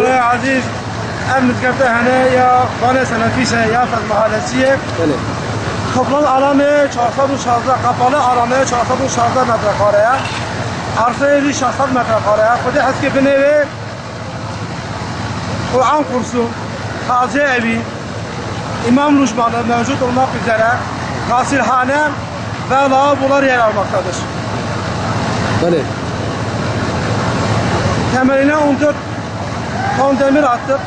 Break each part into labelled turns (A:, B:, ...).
A: يا عزيز أمن كرته هنا يا خانة نفيسة يا فز محلسية. Toplam alanı 416 kapalı alanı 416 metrekareye. Arsa yeri 60 metrekareye. Kudu eski bir nevi Kur'an kursu, taziye evi, imam ruşmanı mevcut olmak üzere gasilhane ve lavabolar yer almaktadır.
B: Böyle.
A: Temeline 14 ton demir attık.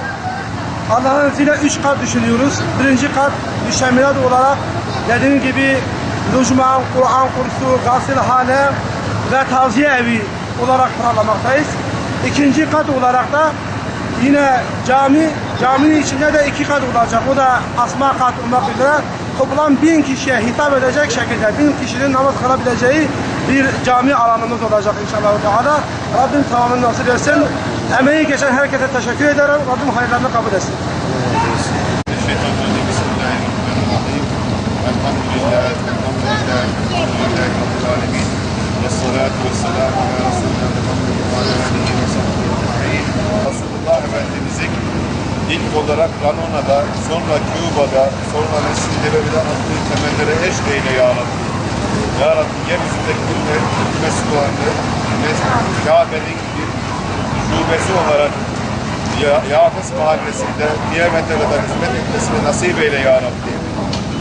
A: Allah'ın izniyle 3 kat düşünüyoruz. Birinci kat müştemilat olarak dediğim gibi lojman, Kur'an kursu, gasilhane ve taziye evi olarak planlamaktayız. İkinci kat olarak da yine caminin içinde de 2 kat olacak. O da asma kat olmak üzere toplam 1000 kişiye hitap edecek şekilde 1000 kişinin namaz kılabileceği bir cami alanımız olacak inşallah. Rabbim tamamını nasip etsin. Emeği geçen herkese teşekkür ederim. Rabbim hayırlarını kabul etsin.
C: Resulullah Efendimizin ilk olarak Ranona'da, sonra Küba'da, sonra Mescid-i Nebevi'de attığı temellere eş eyle ya Rabbi. Ya Rabbi yeryüzündeki hükmesi olan Kabe'nin bir şubesi olarak Yafes Mahallesi'nde diğer metrelerde hizmet etmesini nasip eyle ya Rabbi.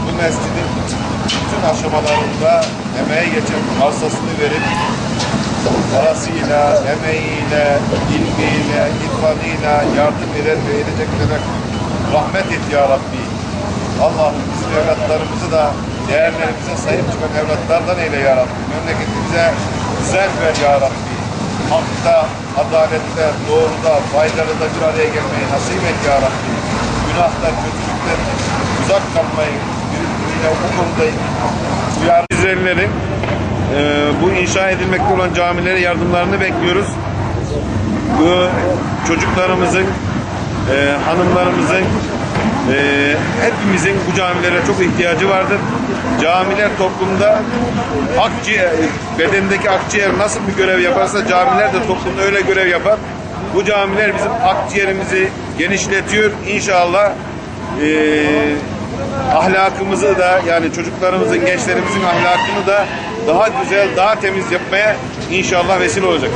C: Bu mescidin bütün aşamalarında emeğe geçen arsasını verip parasıyla, emeğiyle, ilmiyle, irfanıyla yardım eden ve edeceklere rahmet et ya Rabbi. Allah'ım bizim evlatlarımızı da değerlerimize sahip çıkan evlatlardan eyle ya Rabbi. Memleketimize düzen ver ya Rabbi. Hakta, adalette, doğruda, faydalıda bir araya gelmeyi nasip et ya Rabbi. Günahtan, kötülükten uzak kalmayı birbirine bu konuda uyar. Bizlerin bu inşa edilmekte olan camilere yardımlarını bekliyoruz. Bu çocuklarımızın, hanımlarımızın, hepimizin bu camilere çok ihtiyacı vardır. Camiler toplumda bedendeki akciğer nasıl bir görev yaparsa camiler de toplumda öyle görev yapar. Bu camiler bizim akciğerimizi genişletiyor. İnşallah ahlakımızı da, yani çocuklarımızın, gençlerimizin ahlakını da daha güzel, daha temiz yapmaya inşallah vesile olacak.